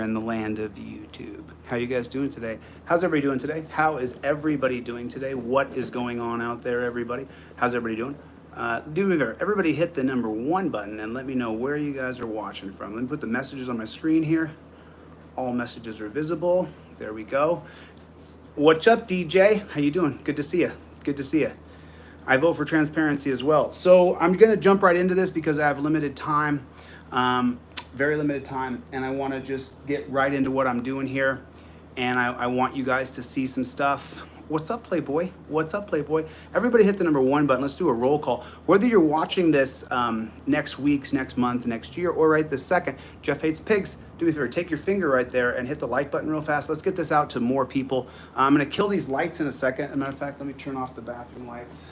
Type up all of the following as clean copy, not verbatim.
in the land of YouTube. How you guys doing today? How's everybody doing today? How is everybody doing today? What is going on out there, everybody? How's everybody doing? Do me a favor, everybody hit the number 1 button and let me know where you guys are watching from. Let me put the messages on my screen here. All messages are visible. There we go. What's up, DJ? How you doing? Good to see you. Good to see you. I vote for transparency as well. So I'm going to jump right into this because I have limited time, very limited time, and I want to just get right into what I'm doing here. And I want you guys to see some stuff. What's up, Playboy? What's up, Playboy? Everybody hit the number 1 button. Let's do a roll call. Whether you're watching this next week's, next month, next year, or right this second, Jeff Hates Pigs, do me a favor, take your finger right there and hit the like button real fast. Let's get this out to more people. I'm going to kill these lights in a second. As a matter of fact, let me turn off the bathroom lights.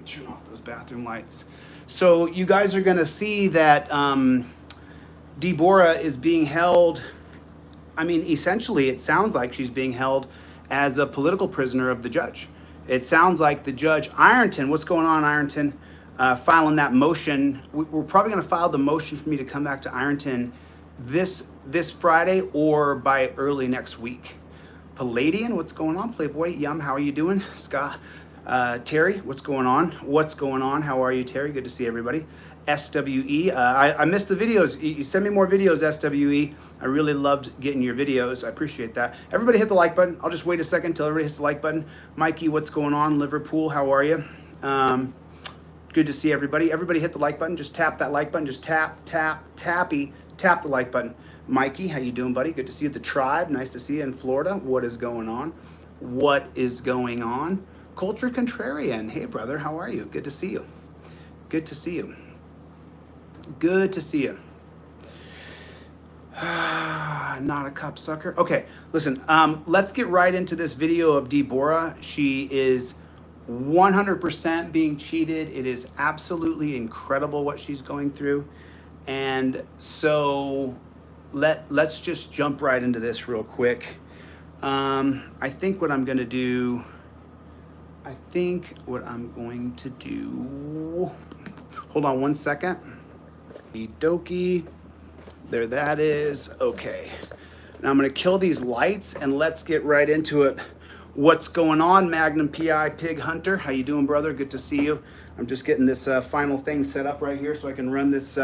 Turn off those bathroom lights. So you guys are going to see that Deboraugh is being held. I mean, essentially, it sounds like she's being held as a political prisoner of the judge. It sounds like the judge, Ironton, what's going on, Ironton, filing that motion. We're probably going to file the motion for me to come back to Ironton this Friday or by early next week. Palladian, what's going on, Playboy? Yum, how are you doing? Scott. Terry, what's going on? What's going on? How are you, Terry? Good to see everybody. SWE, I missed the videos. You send me more videos, SWE. I really loved getting your videos. I appreciate that. Everybody hit the like button. I'll just wait a second till everybody hits the like button. Mikey, what's going on? Liverpool, how are you? Good to see everybody. Everybody hit the like button. Just tap that like button. Just tap the like button. Mikey, how you doing, buddy? Good to see you. The Tribe, nice to see you in Florida. What is going on? What is going on? Culture Contrarian, hey brother, how are you? Good to see you. Good to see you. Good to see you. Not a cup sucker. Okay, listen, let's get right into this video of Deboraugh. She is 100% being cheated. It is absolutely incredible what she's going through. And so let's just jump right into this real quick. I think what I'm going to do, hold on 1 second. Dokie. There that is. Okay. Now I'm going to kill these lights and let's get right into it. What's going on, Magnum PI Pig Hunter? How you doing, brother? Good to see you. I'm just getting this final thing set up right here so I can run this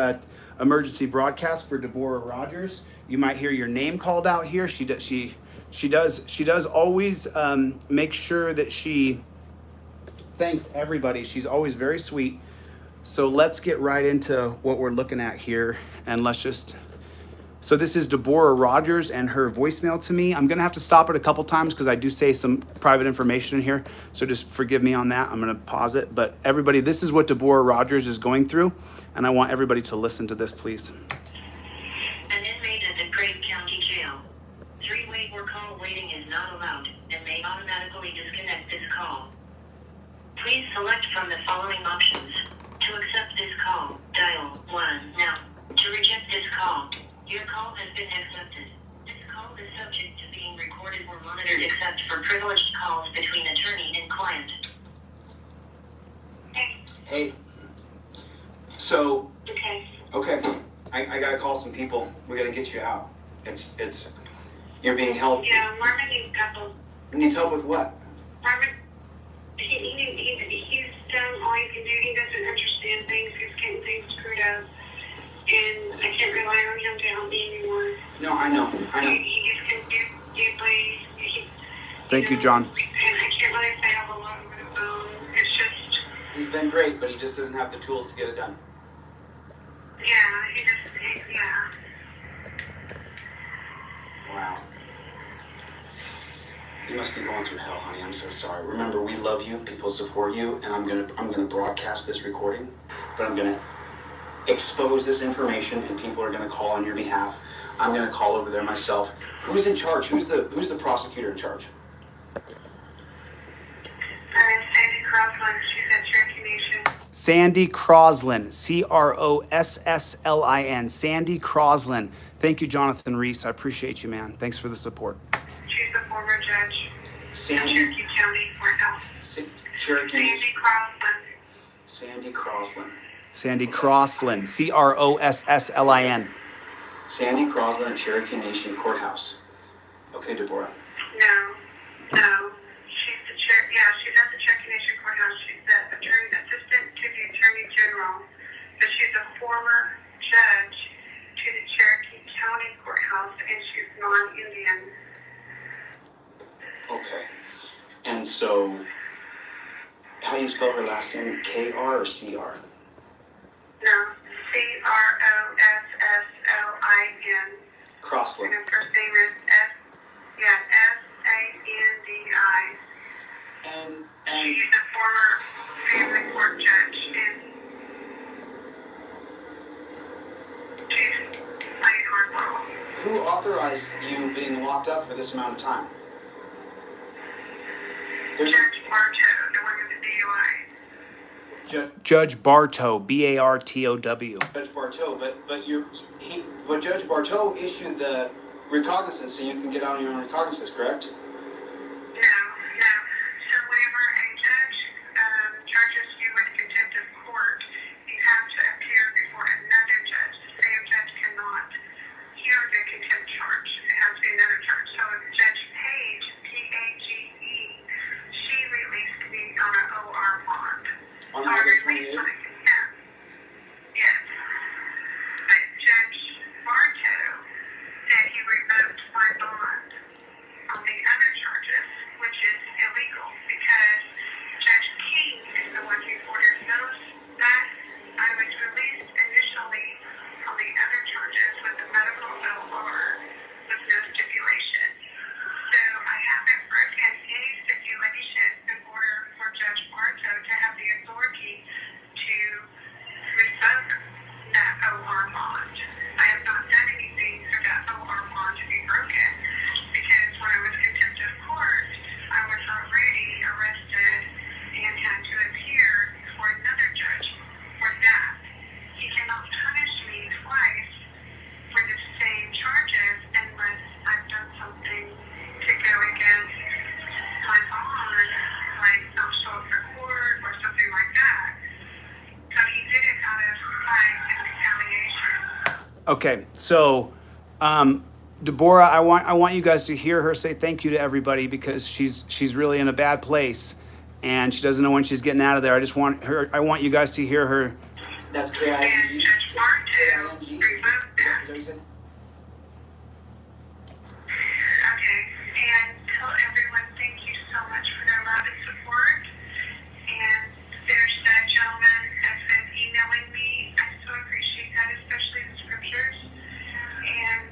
emergency broadcast for Deboraugh Rogers. You might hear your name called out here. She does always make sure that she thanks everybody. She's always very sweet. So let's get right into what we're looking at here. And so this is Deboraugh Rogers and her voicemail to me. I'm going to have to stop it a couple times because I do say some private information in here. So just forgive me on that. I'm going to pause it. But everybody, this is what Deboraugh Rogers is going through. And I want everybody to listen to this, please. An inmate at the Craig County Jail. 3-way or call waiting is not allowed and may automatically disconnect this call. Please select from the following options. To accept this call, dial 1 now. To reject this call, your call has been accepted. This call is subject to being recorded or monitored except for privileged calls between attorney and client. Hey. So, Okay. I gotta call some people. We gotta get you out. You're being held. Yeah, Marvin needs help. Needs help with what? Marvin, he's done all he can do. He doesn't understand things. He's getting things screwed up. And I can't rely on him to help me anymore. No, I know. He just can do plays. Thank you, John. And I can't really say a whole lot over the phone. It's just... He's been great, but he just doesn't have the tools to get it done. Yeah. Wow. You must be going through hell, honey. I'm so sorry. Remember, we love you. People support you, and I'm gonna broadcast this recording, but I'm gonna expose this information, and people are gonna call on your behalf. I'm gonna call over there myself. Who's in charge? Who's the prosecutor in charge? Sandy Crosland. She's at Cherokee Nation. Sandy Crosland. Crosslin. Sandy Crosland. Thank you, Jonathan Reese. I appreciate you, man. Thanks for the support. She's the former judge. Cherokee County Courthouse. Cherokee. Sandy Crossland. Sandy Crosland. Sandy Crosland. Crosslin. Sandy Crosland at Cherokee Nation Courthouse. Okay, Deborah. No. She's at the Cherokee Nation Courthouse. She's the assistant to the Attorney General. So she's a former judge to the Cherokee County Courthouse, and she's non-Indian. Okay. And so, how do you spell her last name? K-R or C-R? No, Crosslin. Crosland. And her first name is S-A-N-D-I. And She's a former family court judge, and she's playing hardball. who authorized you being locked up for this amount of time? Judge Bartow, the one with the DUI. Judge Bartow, B-A-R-T-O-W. Judge Bartow, but Judge Bartow issued the recognizance so you can get out on your own recognizance, correct? No. So whenever a judge charges you with contempt of court, you have to appear before another judge. The same judge cannot hear the contempt charge. It has to be another judge. So Judge Page, P-A-G-E, she released me on an OR bond. On So I August released 28th? on a contempt. Yes. But Judge Bartow said he revoked my bond on the other charges, which is illegal because Judge King is the one who ordered those. That I was released initially on the other charges with the medical OR with no stipulation. So I haven't broken any stipulations in order for Judge Bartow to have the authority to revoke that OR bond. I have not done anything for that OR bond to be broken because when I was contempt of court, I was already arrested and had to appear before another judge for that. He cannot punish me twice for the same charges unless I've done something to go against my bond, like not show up for court or something like that. So he did it out of spite and retaliation. Okay, so Deborah, I want you guys to hear her say thank you to everybody because she's really in a bad place and she doesn't know when she's getting out of there. I want you guys to hear her. That's And Judge Bartow revoked that. Okay, and tell everyone thank you so much for their love and support. And there's a gentleman that's been emailing me. I so appreciate that, especially the scriptures. And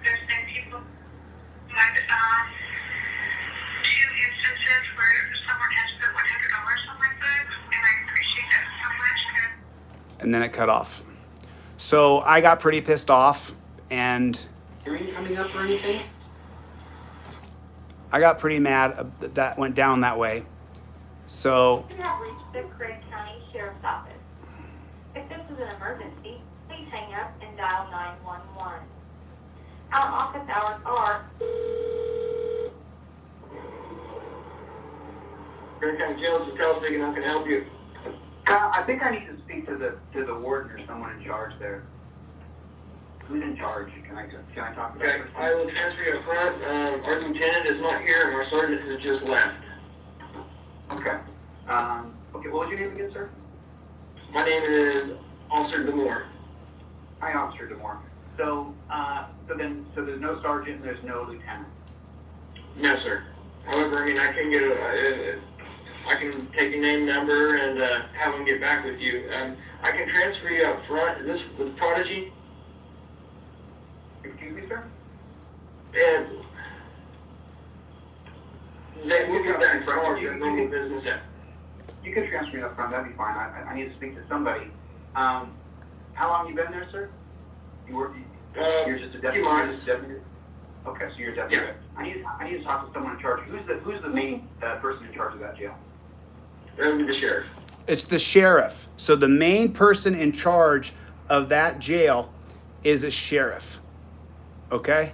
there's been people, like, two instances where someone has put $100 on my book, and I appreciate that so much. And then it cut off. So I got pretty pissed off and hearing coming up or anything? I got pretty mad that went down that way. So You have reached the Craig County Sheriff's Office. If this is an emergency, please hang up and dial 911. Our office hours are Craig County Jail, this is Kyle speaking. How can I help you? I think I need to speak to the warden or someone in charge there. Who's in charge? Can I talk to that Okay, person? I will transfer you up front. Our lieutenant is not here, and our sergeant has just left. Okay. Okay, what was your name again, sir? My name is Officer Demore. Hi, Officer Demore. So there's no sergeant and there's no lieutenant. No, sir. However, I mean, I can get I can take your name, number, and have them get back with you. I can transfer you up front. Is this with Prodigy? Excuse me, sir? And they will You get can- back to you- our you- normal business. You can transfer me up front. That'd be fine. I need to speak to somebody. How long you been there, sir? You're just a deputy. few months. You're just a deputy? Okay, so you're a deputy. Yeah. I need to talk to someone in charge. Who's the main person in charge of that jail? That would be the sheriff. it's the sheriff. So the main person in charge of that jail is a sheriff. Okay?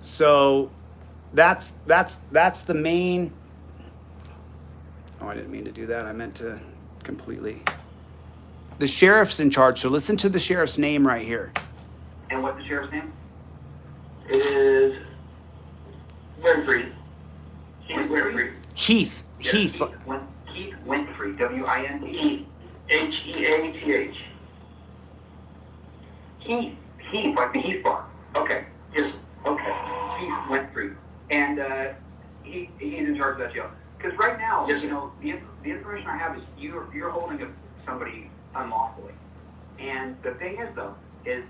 So that's the main. Oh, I didn't mean to do that. I meant to completely. The sheriff's in charge, so listen to the sheriff's name right here. And what's the sheriff's name? It is Winfrey. Keith Winfrey. Heath. Yes, Heath. Keith Winfrey. W-I-N-T. Heath. H-E-A-T-H. Heath, like the Heath bar. Okay. Yes. Okay. Keith Winfrey. And he's in charge of that jail. Because right now, Yes, you know, the information I have is you're holding somebody unlawfully. And the thing is, though, is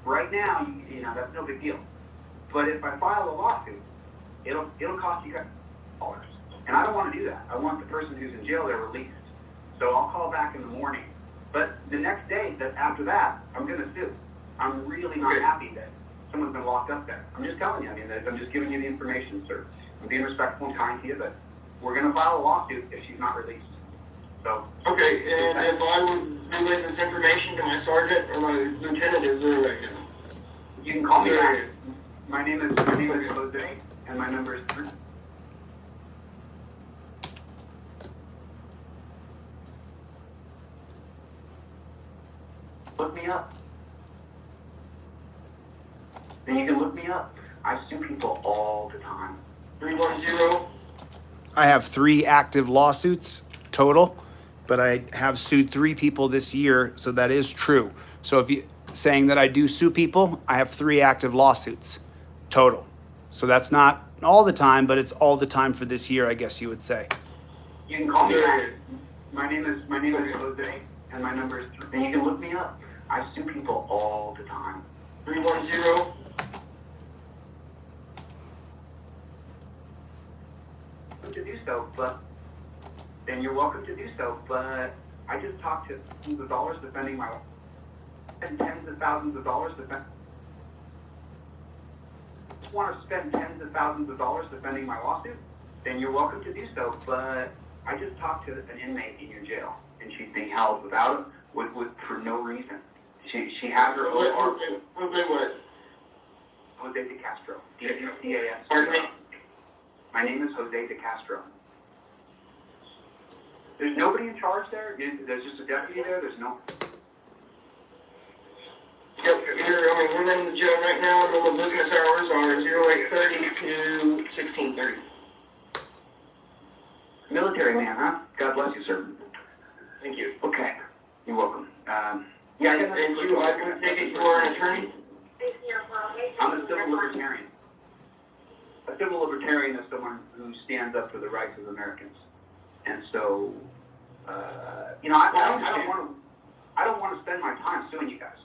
right now, you know, that's no big deal. But if I file a lawsuit, it'll cost you guys dollars. And I don't want to do that. I want the person who's in jail there released. So I'll call back in the morning. But the next day, after that, I'm going to sue. I'm really not happy that someone's been locked up there. I'm just telling you. I mean, I'm just giving you the information, sir. I'm being respectful and kind to you, but we're going to file a lawsuit if she's not released. So. Okay, and if I would relay this information to my sergeant or my lieutenant, is there right now? You can call me back. My name is Jose, and my number is 3. Look me up. Then you can look me up. I sue people all the time. 310. I have 3 active lawsuits total, but I have sued 3 people this year, so that is true. So if you saying that I do sue people, I have 3 active lawsuits total. So that's not all the time, but it's all the time for this year, I guess you would say. You can call me back. My name is Jose, and my number is 3. Then you can look me up. I sue people all the time. 310. To do so, but then you're welcome to do so, but I just talked to tens of dollars defending my life. And tens of thousands of dollars defending. Just want to spend tens of thousands of dollars defending my lawsuit? Then you're welcome to do so, but I just talked to an inmate in your jail, and she's being held without for no reason. She has her OR. What? Jose DeCastro. D-E-C-A-S. Pardon me? My name is Jose DeCastro. There's nobody in charge there? There's just a deputy there? There's no... Yep, we're in the jail right now, and the business hours are 08:30 to 16:30. Military man, huh? God bless you, sir. Thank you. Okay. You're welcome. And you, I can take it you are an attorney? I'm a civil libertarian. A civil libertarian is someone who stands up for the rights of Americans. And so, you know, I don't want to spend my time suing you guys.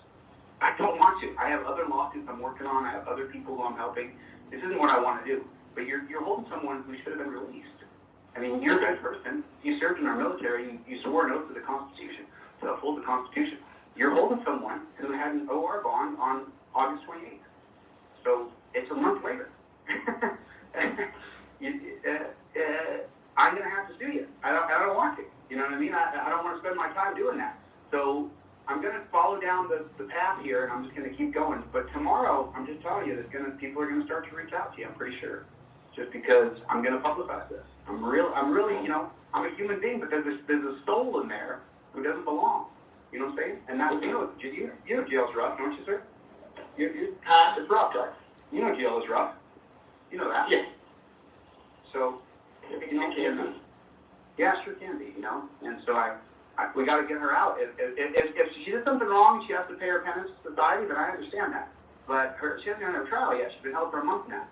I don't want to. I have other lawsuits I'm working on. I have other people who I'm helping. This isn't what I want to do. But you're holding someone who should have been released. I mean, you're a good person. You served in our military. You swore an oath to the Constitution, to uphold the Constitution. You're holding someone who had an OR bond on August 28th. So it's a month later. I'm going to have to sue you. I don't want to. You know what I mean? I don't want to spend my time doing that. So I'm going to follow down the path here, and I'm just going to keep going. But tomorrow, I'm just telling you, people are going to start to reach out to you. I'm pretty sure, just because I'm going to publicize this. I'm really, you know, I'm a human being, but there's a soul in there who doesn't belong. You know what I'm saying? And that's, you know jail's rough, don't you, sir? It's rough, right? You know jail is rough. You know that. Yeah. So, you know, yeah, sure can be, you know. And so we got to get her out. If she did something wrong, she has to pay her penance to society. Then I understand that. But she hasn't had her trial yet. She's been held for a month now.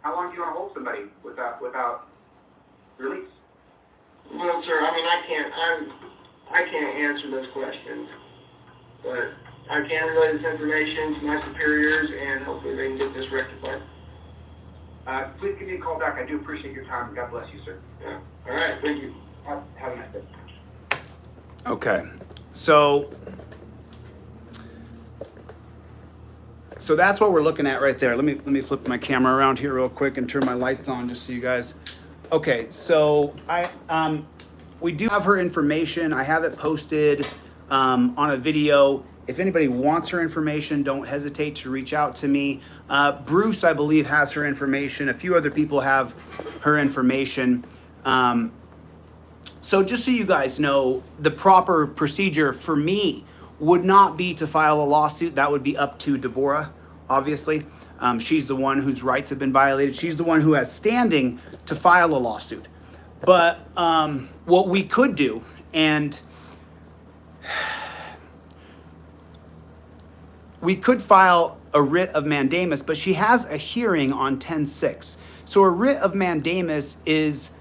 How long do you want to hold somebody without release? Well, sir, I mean, I can't answer those questions, but I can relay this information to my superiors, and hopefully they can get this rectified. Please give me a call back. I do appreciate your time. God bless you, sir. Yeah. All right. Thank you. Have a nice day. Okay, so that's what we're looking at right there. Let me flip my camera around here real quick and turn my lights on just so you guys. Okay, so we do have her information. I have it posted on a video. If anybody wants her information, don't hesitate to reach out to me. Bruce, I believe, has her information. A few other people have her information. So just so you guys know, the proper procedure for me would not be to file a lawsuit. That would be up to Deboraugh, obviously. She's the one whose rights have been violated. She's the one who has standing to file a lawsuit. But what we could do, and we could file a writ of mandamus, but she has a hearing on 10/6. So a writ of mandamus is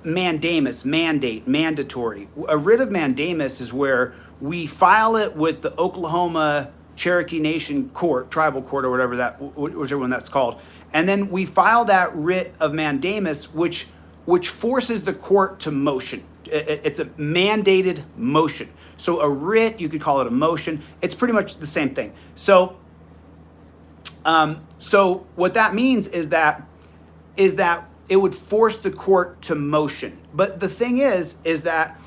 mandamus, mandate, mandatory. A writ of mandamus is where we file it with the Oklahoma Cherokee Nation Court, tribal court, or whichever one that's called. And then we file that writ of mandamus, which forces the court to motion. It's a mandated motion. So a writ, you could call it a motion. It's pretty much the same thing. So what that means is that it would force the court to motion. But the thing is that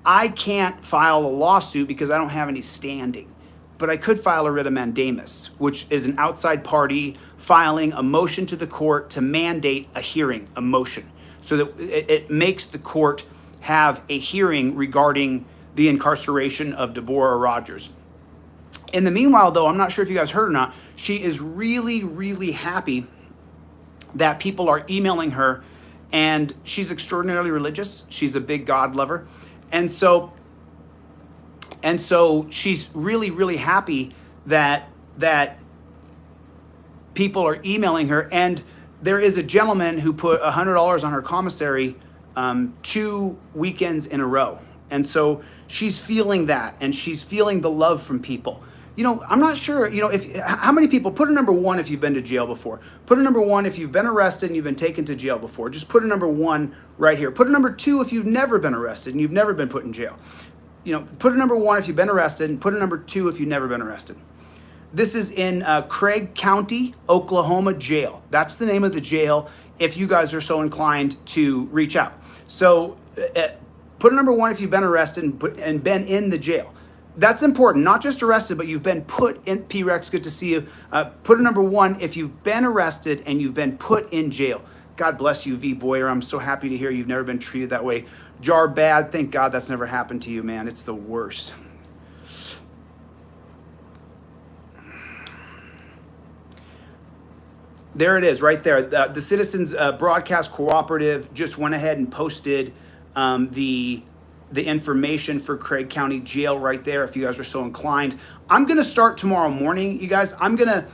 I can't file a lawsuit because I don't have any standing. But I could file a writ of mandamus, which is an outside party filing a motion to the court to mandate a hearing, a motion, so that it makes the court have a hearing regarding the incarceration of Deboraugh Rogers. In the meanwhile, though, I'm not sure if you guys heard or not, she is really, really happy that people are emailing her, and she's extraordinarily religious. She's a big God lover. And so she's really, really happy that people are emailing her. And there is a gentleman who put $100 on her commissary 2 weekends in a row. And so she's feeling that, and she's feeling the love from people. You know, I'm not sure, you know, how many people, put a number 1 if you've been to jail before. Put a number 1 if you've been arrested and you've been taken to jail before. Just put a number 1 right here. Put a number 2 if you've never been arrested and you've never been put in jail. You know, put a number 1 if you've been arrested, and put a number 2 if you've never been arrested. This is in Craig County, Oklahoma jail. That's the name of the jail if you guys are so inclined to reach out. So put a number 1 if you've been arrested and been in the jail. That's important, not just arrested, but you've been put in. P-Rex, good to see you. Put a number 1 if you've been arrested and you've been put in jail. God bless you, V. Boyer. I'm so happy to hear you've never been treated that way. Jar Bad, thank God that's never happened to you, man. It's the worst. There it is, right there. The Citizens Broadcast Cooperative just went ahead and posted the information for Craig County Jail right there, if you guys are so inclined. I'm gonna start tomorrow morning, you guys. I'm gonna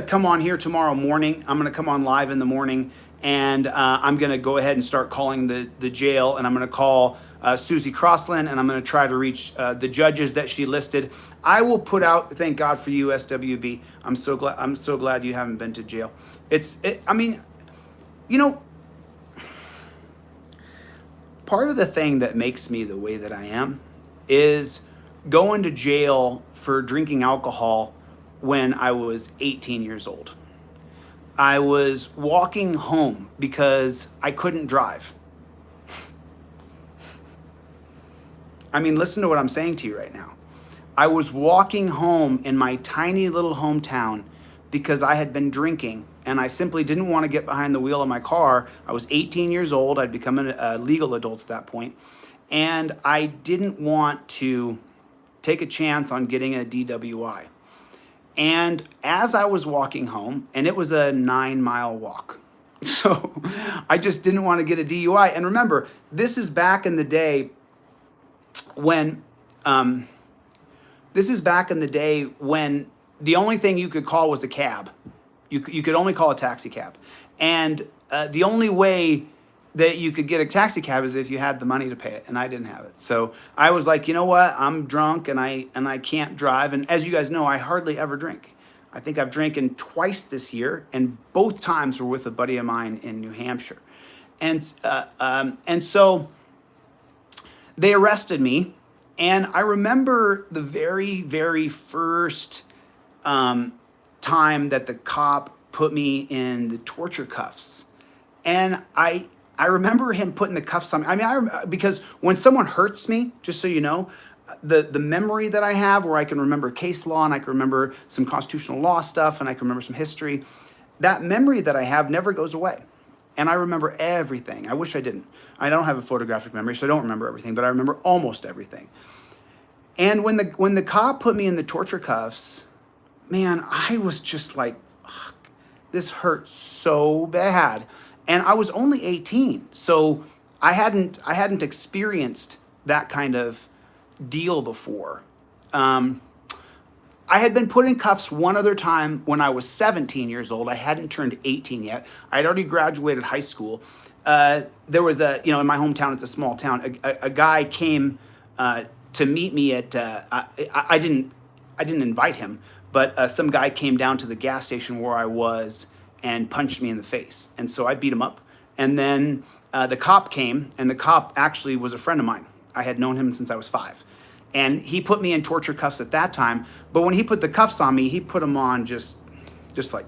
come on here tomorrow morning. I'm gonna come on live in the morning, and I'm gonna go ahead and start calling the jail, and I'm gonna call Susie Crossland, and I'm gonna try to reach the judges that she listed. I will put out, thank God for you, SWB. I'm so glad you haven't been to jail. I mean, you know, part of the thing that makes me the way that I am is going to jail for drinking alcohol when I was 18 years old. I was walking home because I couldn't drive. I mean, listen to what I'm saying to you right now. I was walking home in my tiny little hometown because I had been drinking, and I simply didn't want to get behind the wheel of my car. I was 18 years old. I'd become a legal adult at that point, and I didn't want to take a chance on getting a DWI. And as I was walking home, and it was a 9-mile walk, so I just didn't want to get a DUI. And remember, this is back in the day when the only thing you could call was a cab. You could only call a taxi cab. And the only way that you could get a taxi cab is if you had the money to pay it, and I didn't have it. So I was like, you know what? I'm drunk and I can't drive. And as you guys know, I hardly ever drink. I think I've drinking twice this year, and both times were with a buddy of mine in New Hampshire. And so they arrested me, and I remember the very, very first time that the cop put me in the torture cuffs. And I remember him putting the cuffs on me. I mean, because when someone hurts me, just so you know, the memory that I have, where I can remember case law and I can remember some constitutional law stuff and I can remember some history, that memory that I have never goes away. And I remember everything. I wish I didn't. I don't have a photographic memory, so I don't remember everything, but I remember almost everything. And when the cop put me in the torture cuffs, man, I was just like, fuck, this hurt so bad. And I was only 18, so I hadn't experienced that kind of deal before. I had been put in cuffs one other time when I was 17 years old. I hadn't turned 18 yet. I had already graduated high school. There was in my hometown, it's a small town, a guy came to meet me at, I didn't invite him, but some guy came down to the gas station where I was and punched me in the face. And so I beat him up. And then the cop came, and the cop actually was a friend of mine. I had known him since I was 5. And he put me in torture cuffs at that time. But when he put the cuffs on me, he put them on just like,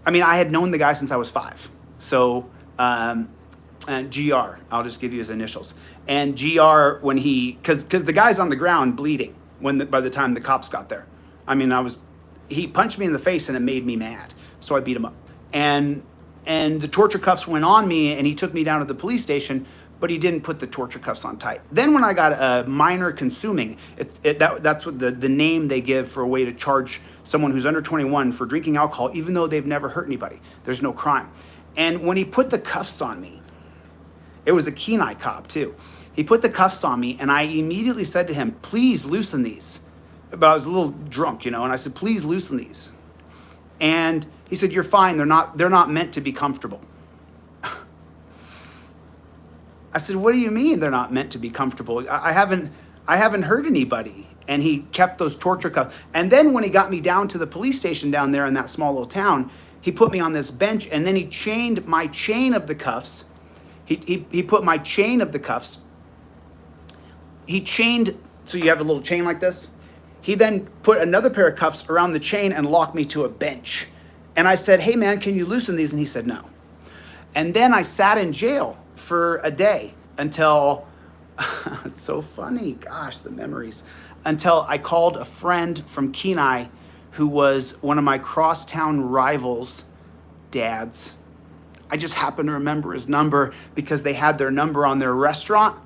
I mean, I had known the guy since I was 5. So, and GR, I'll just give you his initials. And GR, when because the guy's on the ground bleeding by the time the cops got there. I mean, he punched me in the face and it made me mad. So I beat him up. And the torture cuffs went on me, and he took me down to the police station, but he didn't put the torture cuffs on tight. Then when I got a minor consuming, that's what the name they give for a way to charge someone who's under 21 for drinking alcohol, even though they've never hurt anybody. There's no crime. And when he put the cuffs on me, it was a Kenai cop too. He put the cuffs on me, and I immediately said to him, please loosen these. But I was a little drunk, and I said, please loosen these. And he said, you're fine. They're not meant to be comfortable. I said, what do you mean they're not meant to be comfortable? I haven't hurt anybody. And he kept those torture cuffs. And then when he got me down to the police station down there in that small little town, he put me on this bench, and then he chained my chain of the cuffs. He put my chain of the cuffs. He chained, so you have a little chain like this. He then put another pair of cuffs around the chain and locked me to a bench. And I said, hey man, can you loosen these? And he said, no. And then I sat in jail for a day until, it's so funny, gosh, the memories, until I called a friend from Kenai who was one of my crosstown rivals' dads. I just happened to remember his number because they had their number on their restaurant.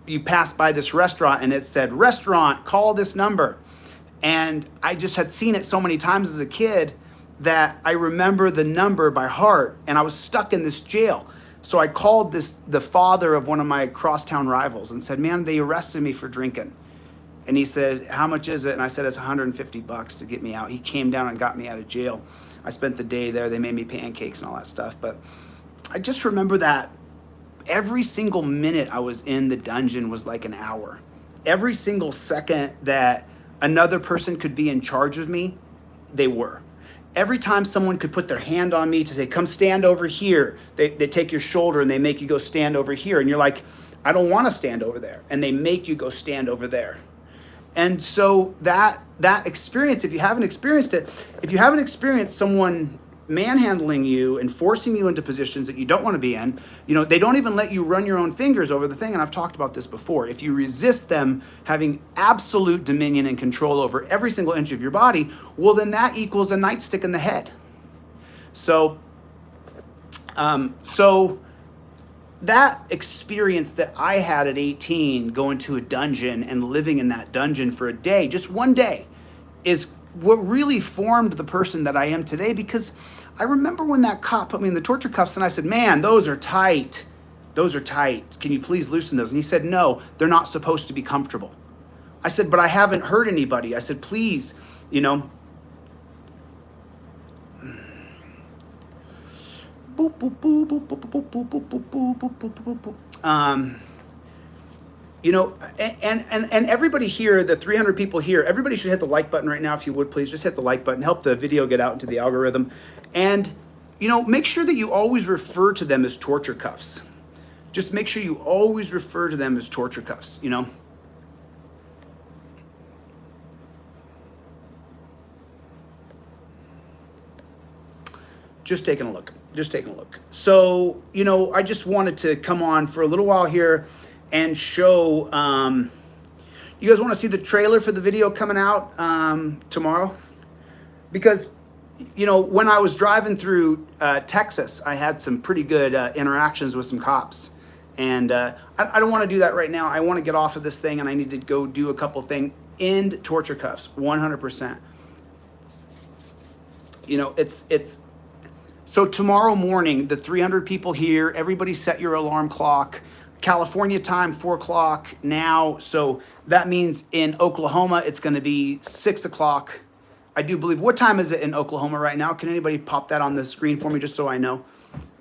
You passed by this restaurant and it said, restaurant, call this number. And I just had seen it so many times as a kid that I remember the number by heart, and I was stuck in this jail. So I called the father of one of my crosstown rivals and said, man, they arrested me for drinking. And he said, how much is it? And I said, it's $150 to get me out. He came down and got me out of jail. I spent the day there. They made me pancakes and all that stuff. But I just remember that every single minute I was in the dungeon was like an hour. Every single second that another person could be in charge of me, they were. Every time someone could put their hand on me to say, come stand over here, they take your shoulder and they make you go stand over here. And you're like, I don't want to stand over there. And they make you go stand over there. And so that experience, if you haven't experienced it, if you haven't experienced someone manhandling you and forcing you into positions that you don't want to be in, they don't even let you run your own fingers over the thing. And I've talked about this before. If you resist them having absolute dominion and control over every single inch of your body, well, then that equals a nightstick in the head. So that experience that I had at 18, going to a dungeon and living in that dungeon for a day, just one day, is what really formed the person that I am today. Because I remember when that cop put me in the torture cuffs and I said, man, those are tight. Those are tight. Can you please loosen those? And he said, no, they're not supposed to be comfortable. I said, but I haven't hurt anybody. I said, please, boop, boop, boop, boop, boop, boop, boop, boop, boop, boop, boop, boop, boop. And everybody here, the 300 people here, everybody should hit the like button right now. If you would, please just hit the like button, help the video get out into the algorithm. And, make sure that you always refer to them as torture cuffs. Just make sure you always refer to them as torture cuffs, Just taking a look. So, I just wanted to come on for a little while here and show, You guys want to see the trailer for the video coming out tomorrow? Because, you know, when I was driving through Texas, I had some pretty good interactions with some cops. And I don't want to do that right now. I want to get off of this thing, and I need to go do a couple things. End torture cuffs, 100%. You know, it's so tomorrow morning, the 300 people here, everybody set your alarm clock. California time, 4 o'clock now. So that means in Oklahoma, it's going to be 6 o'clock. I do believe. What time is it in Oklahoma right now? Can anybody pop that on the screen for me just so I know?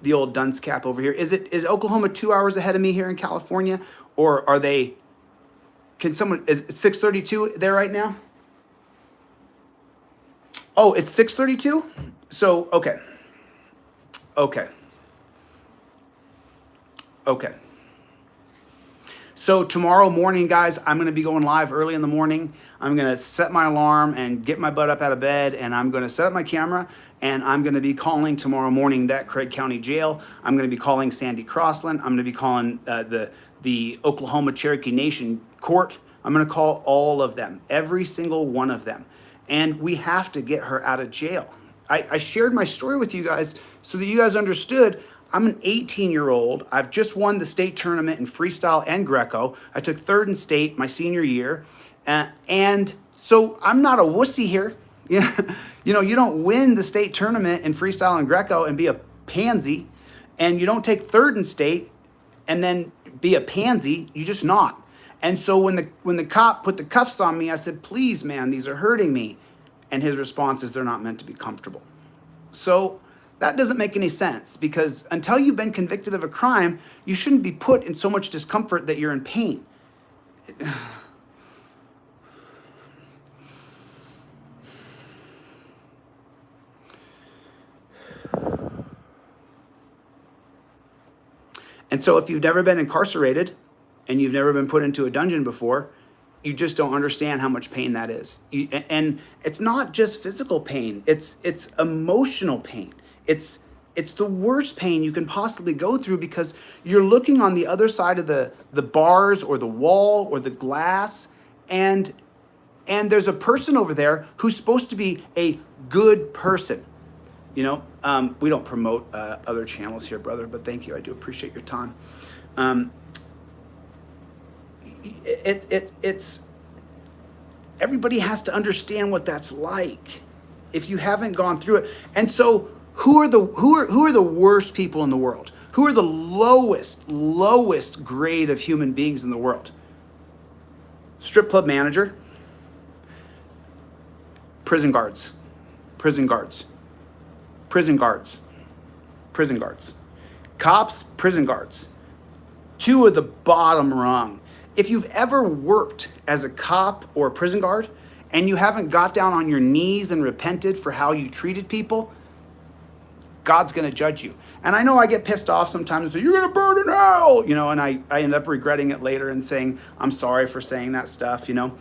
The old dunce cap over here. Is Oklahoma 2 hours ahead of me here in California? Or are they, can someone, is it 6:32 there right now? Oh, it's 6:32? So, okay. So tomorrow morning, guys, I'm going to be going live early in the morning. I'm going to set my alarm and get my butt up out of bed, and I'm going to set up my camera, and I'm going to be calling tomorrow morning that Craig County Jail. I'm going to be calling Sandy Crossland. I'm going to be calling the Oklahoma Cherokee Nation Court. I'm going to call all of them, every single one of them. And we have to get her out of jail. I shared my story with you guys so that you guys understood. I'm an 18-year-old. I've just won the state tournament in freestyle and Greco. I took third in state my senior year. And so I'm not a wussy here. You know, you don't win the state tournament in freestyle and Greco and be a pansy. And you don't take third in state and then be a pansy. You just not. And so when the cop put the cuffs on me, I said, please, man, these are hurting me. And his response is, they're not meant to be comfortable. So that doesn't make any sense, because until you've been convicted of a crime, you shouldn't be put in so much discomfort that you're in pain. And so if you've never been incarcerated and you've never been put into a dungeon before, you just don't understand how much pain that is. And it's not just physical pain, it's emotional pain. It's the worst pain you can possibly go through, because you're looking on the other side of the bars or the wall or the glass, and there's a person over there who's supposed to be a good person. You know, we don't promote other channels here, brother, but thank you. I do appreciate your time. It's everybody has to understand what that's like if you haven't gone through it. And so who are the worst people in the world? Who are the lowest grade of human beings in the world? Strip club manager, prison guards, cops, prison guards. Two of the bottom rung. If you've ever worked as a cop or a prison guard and you haven't got down on your knees and repented for how you treated people, God's going to judge you. And I know I get pissed off sometimes and say, you're going to burn in hell, you know, and I end up regretting it later and saying, I'm sorry for saying that stuff, you know.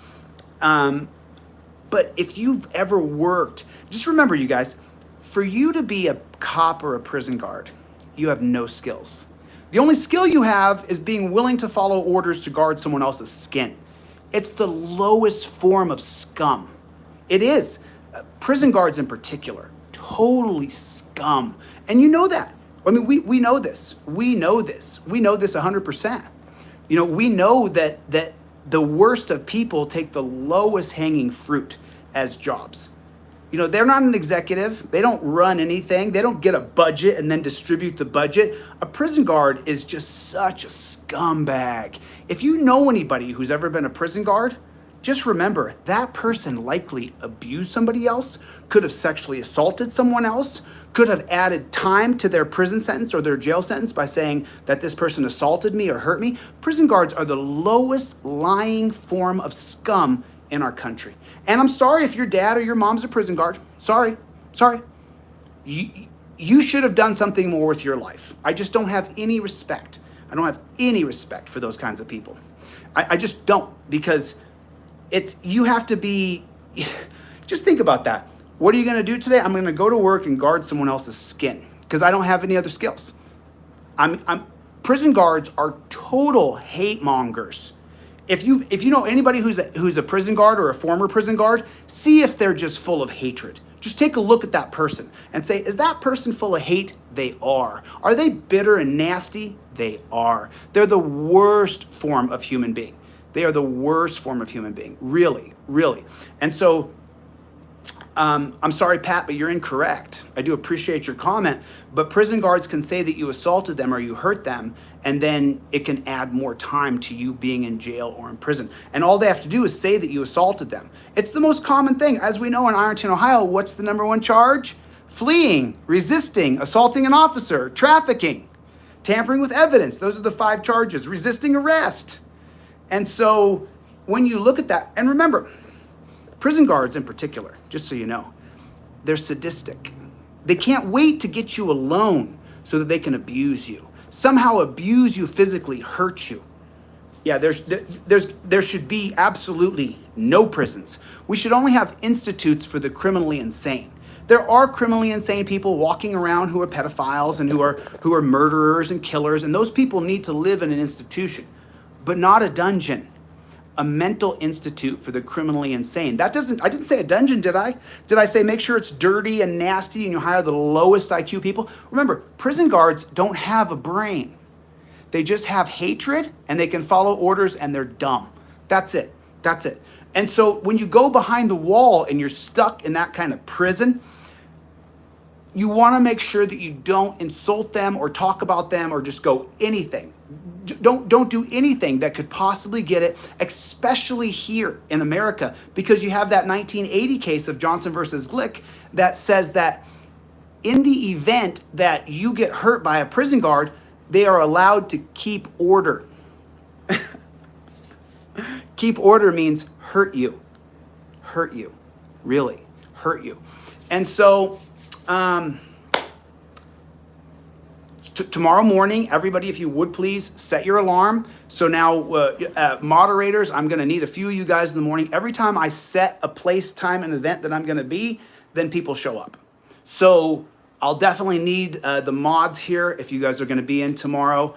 But if you've ever worked, just remember, you guys, for you to be a cop or a prison guard, you have no skills. The only skill you have is being willing to follow orders to guard someone else's skin. It's the lowest form of scum. It is. Prison guards in particular, totally scum. And you know that. I mean, we know this. We know this 100%. You know, we know that the worst of people take the lowest hanging fruit as jobs. You know, they're not an executive. They don't run anything. They don't get a budget and then distribute the budget. A prison guard is just such a scumbag. If you know anybody who's ever been a prison guard, just remember that person likely abused somebody else, could have sexually assaulted someone else, could have added time to their prison sentence or their jail sentence by saying that this person assaulted me or hurt me. Prison guards are the lowest lying form of scum in our country. And I'm sorry if your dad or your mom's a prison guard. Sorry. You should have done something more with your life. I just don't have any respect. I don't have any respect for those kinds of people. I just don't, because you have to be, just think about that. What are you going to do today? I'm going to go to work and guard someone else's skin because I don't have any other skills. Prison guards are total hate mongers. if you know anybody who's a prison guard or a former prison guard, see if they're just full of hatred. Just take a look at that person and say, is that person full of hate? They are. Are they bitter and nasty? They are. They're the worst form of human being. They are the worst form of human being. Really, really. And so, I'm sorry, Pat, but you're incorrect. I do appreciate your comment, but prison guards can say that you assaulted them or you hurt them, and then it can add more time to you being in jail or in prison. And all they have to do is say that you assaulted them. It's the most common thing. As we know in Ironton, Ohio, what's the number one charge? Fleeing, resisting, assaulting an officer, trafficking, tampering with evidence. Those are the 5 charges. Resisting arrest. And so when you look at that, and remember, prison guards in particular, just so you know, they're sadistic. They can't wait to get you alone so that they can abuse you. Somehow abuse you physically, hurt you. Yeah, there should be absolutely no prisons. We should only have institutes for the criminally insane. There are criminally insane people walking around who are pedophiles and who are murderers and killers, and those people need to live in an institution, but not a dungeon. A mental institute for the criminally insane. I didn't say a dungeon, did I? Did I say make sure it's dirty and nasty and you hire the lowest IQ people? Remember, prison guards don't have a brain. They just have hatred and they can follow orders and they're dumb. That's it. That's it. And so when you go behind the wall and you're stuck in that kind of prison, you want to make sure that you don't insult them or talk about them or just go anything. Don't do anything that could possibly get it, especially here in America, because you have that 1980 case of Johnson versus Glick that says that in the event that you get hurt by a prison guard, they are allowed to keep order. Keep order means hurt you, really hurt you. And so, tomorrow morning, everybody, if you would please set your alarm. So now, moderators, I'm going to need a few of you guys in the morning. Every time I set a place, time, and event that I'm going to be, then people show up. So I'll definitely need the mods here if you guys are going to be in tomorrow.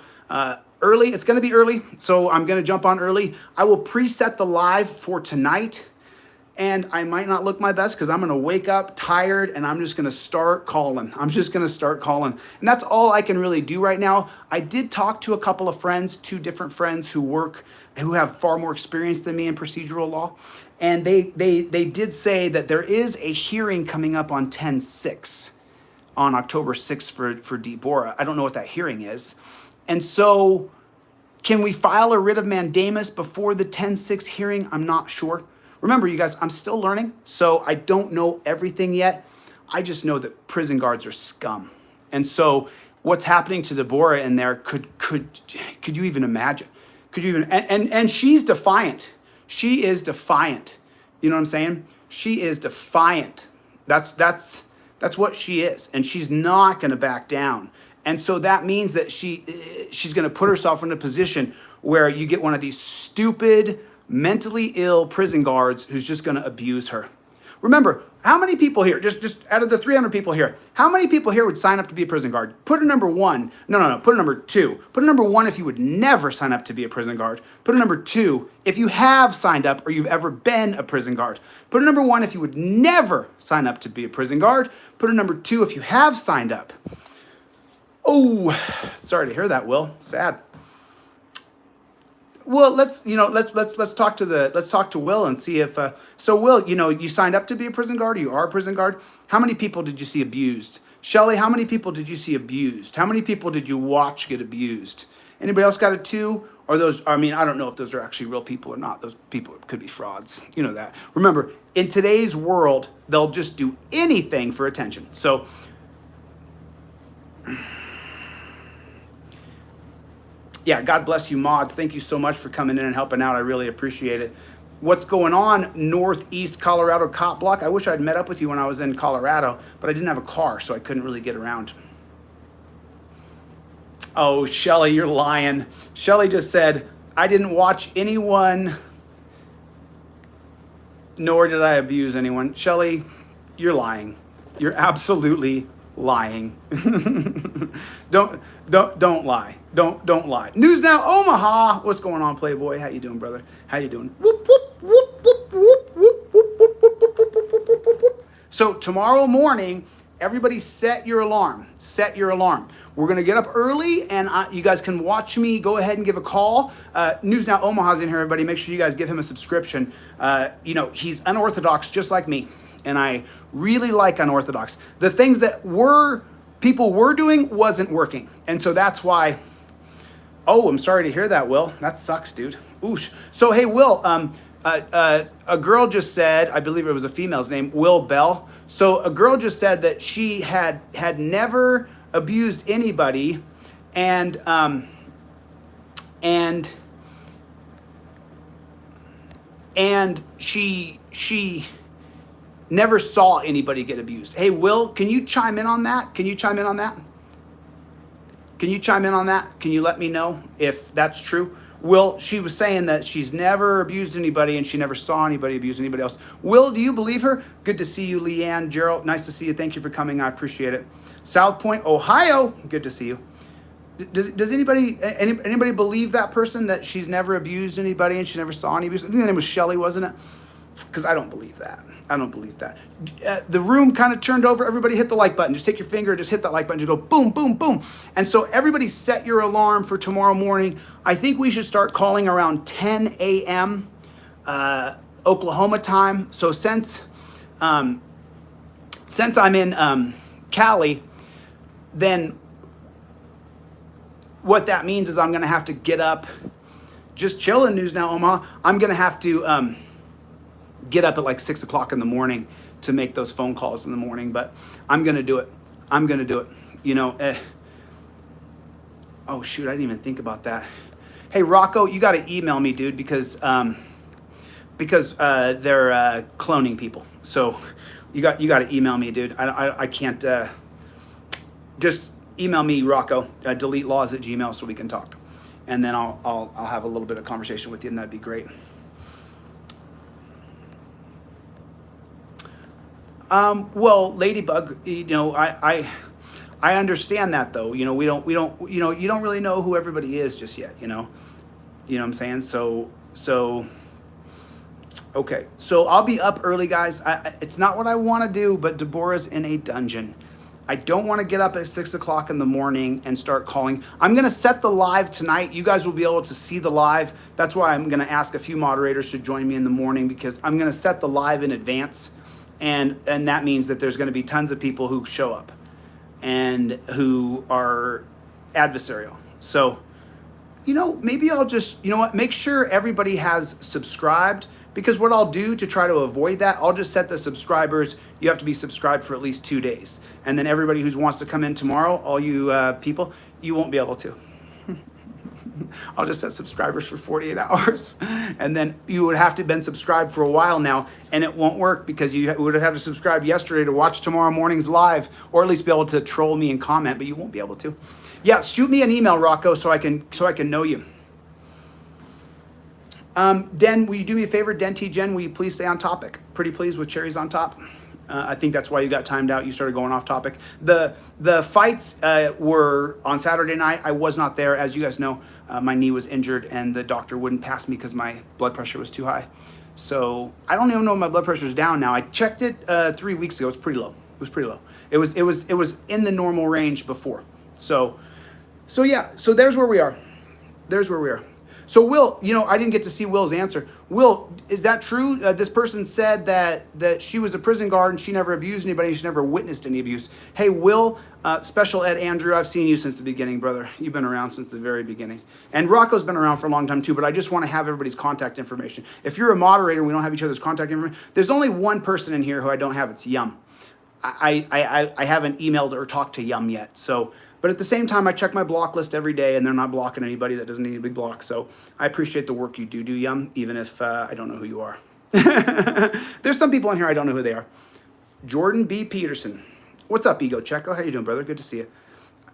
Early, it's going to be early, so I'm going to jump on early. I will preset the live for tonight. And I might not look my best because I'm going to wake up tired and I'm just going to start calling. And that's all I can really do right now. I did talk to a couple of friends, 2 different friends who have far more experience than me in procedural law. And they did say that there is a hearing coming up on 10/6, on October 6th for Deboraugh. I don't know what that hearing is. And so can we file a writ of mandamus before the 10/6 hearing? I'm not sure. Remember, you guys, I'm still learning, so I don't know everything yet. I just know that prison guards are scum. And so what's happening to Deboraugh in there, could you even imagine? And she's defiant. She is defiant. You know what I'm saying? She is defiant. That's what she is. And she's not going to back down. And so that means that she's going to put herself in a position where you get one of these stupid, mentally ill prison guards who's just going to abuse her. Remember, how many people here, just out of the 300 people here, how many people here would sign up to be a prison guard? Put a number 1. No, put a number 2. Put a number 1 if you would never sign up to be a prison guard. Put a number 2 if you have signed up or you've ever been a prison guard. Put a number 1 if you would never sign up to be a prison guard. Put a number 2 if you have signed up. Oh, sorry to hear that, Will. Sad. Well, let's talk to Will and see if so Will, you signed up to be a prison guard, you are a prison guard. How many people did you see abused? Shelley, how many people did you see abused? How many people did you watch get abused? Anybody else got a 2? Or those, I don't know if those are actually real people or not. Those people could be frauds. You know that. Remember, in today's world, they'll just do anything for attention. So yeah, God bless you, mods. Thank you so much for coming in and helping out. I really appreciate it. What's going on, Northeast Colorado Cop Block? I wish I'd met up with you when I was in Colorado, but I didn't have a car, so I couldn't really get around. Oh, Shelly, you're lying. Shelly just said, I didn't watch anyone, nor did I abuse anyone. Shelly, you're lying. You're absolutely lying. don't lie. Don't lie. News Now Omaha. What's going on, Playboy? How you doing, brother? How you doing? Whoop, whoop, whoop, whoop, whoop, whoop, whoop, whoop, whoop, whoop, whoop, whoop, whoop, whoop. So tomorrow morning, everybody set your alarm. Set your alarm. We're going to get up early, and you guys can watch me. Go ahead and give a call. News Now Omaha's in here, everybody. Make sure you guys give him a subscription. He's unorthodox just like me, and I really like unorthodox. The things that people were doing wasn't working, and so that's why. Oh, I'm sorry to hear that, Will. That sucks, dude. Oosh. So, hey, Will, a girl just said, I believe it was a female's name, Will Bell. So a girl just said that she had never abused anybody, and she never saw anybody get abused. Hey, Will, can you chime in on that? Can you chime in on that? Can you let me know if that's true? Will, she was saying that she's never abused anybody and she never saw anybody abuse anybody else. Will, do you believe her? Good to see you, Leanne. Gerald, nice to see you. Thank you for coming. I appreciate it. South Point, Ohio. Good to see you. Does anybody believe that person, that she's never abused anybody and she never saw any abuse? I think the name was Shelly, wasn't it? Because I don't believe that. The room kind of turned over. Everybody hit the like button. Just take your finger, just hit that like button. Just go boom, boom, boom. And so everybody set your alarm for tomorrow morning. I think we should start calling around 10 a.m. Oklahoma time. So since I'm in Cali, then what that means is I'm going to have to get up. Just chilling, News Now Omaha. I'm going to have to get up at like 6 o'clock in the morning to make those phone calls in the morning, but I'm going to do it. Oh shoot, I didn't even think about that. Hey, Rocco, you got to email me, dude, because they're cloning people. So you got to email me, dude. I can't, just email me, Rocco, delete Lawz at Gmail so we can talk. And then I'll have a little bit of conversation with you, and that'd be great. Well, Ladybug, I understand that though. We don't, you don't really know who everybody is just yet, you know what I'm saying? So, okay. So I'll be up early, guys. It's not what I want to do, but Deborah's in a dungeon. I don't want to get up at 6 o'clock in the morning and start calling. I'm going to set the live tonight. You guys will be able to see the live. That's why I'm going to ask a few moderators to join me in the morning, because I'm going to set the live in advance. And that means that there's going to be tons of people who show up and who are adversarial. So, maybe I'll just, make sure everybody has subscribed, because what I'll do to try to avoid that, I'll just set the subscribers, you have to be subscribed for at least 2 days. And then everybody who wants to come in tomorrow, all you people, you won't be able to. I'll just set subscribers for 48 hours. And then you would have to have been subscribed for a while now, and it won't work because you would have had to subscribe yesterday to watch tomorrow morning's live, or at least be able to troll me and comment, but you won't be able to. Yeah, shoot me an email, Rocco, so I can know you. Den, will you do me a favor? Den T Jen, will you please stay on topic? Pretty pleased with cherries on top. I think that's why you got timed out. You started going off topic. The fights were on Saturday night. I was not there. As you guys know, my knee was injured and the doctor wouldn't pass me because my blood pressure was too high. So I don't even know if my blood pressure is down now. I checked it 3 weeks ago. It's pretty low. It was in the normal range before. So yeah. So there's where we are. So Will, I didn't get to see Will's answer. Will, is that true? This person said that she was a prison guard and she never abused anybody. She never witnessed any abuse. Hey, Will, Special Ed Andrew, I've seen you since the beginning, brother. You've been around since the very beginning. And Rocco's been around for a long time too, but I just want to have everybody's contact information. If you're a moderator and we don't have each other's contact information, there's only one person in here who I don't have. It's Yum. I haven't emailed or talked to Yum yet. So, but at the same time, I check my block list every day, and they're not blocking anybody that doesn't need to be blocked. So I appreciate the work you do, Yum, even if I don't know who you are. There's some people in here I don't know who they are. Jordan B. Peterson. What's up, Ego Checo? How you doing, brother? Good to see you.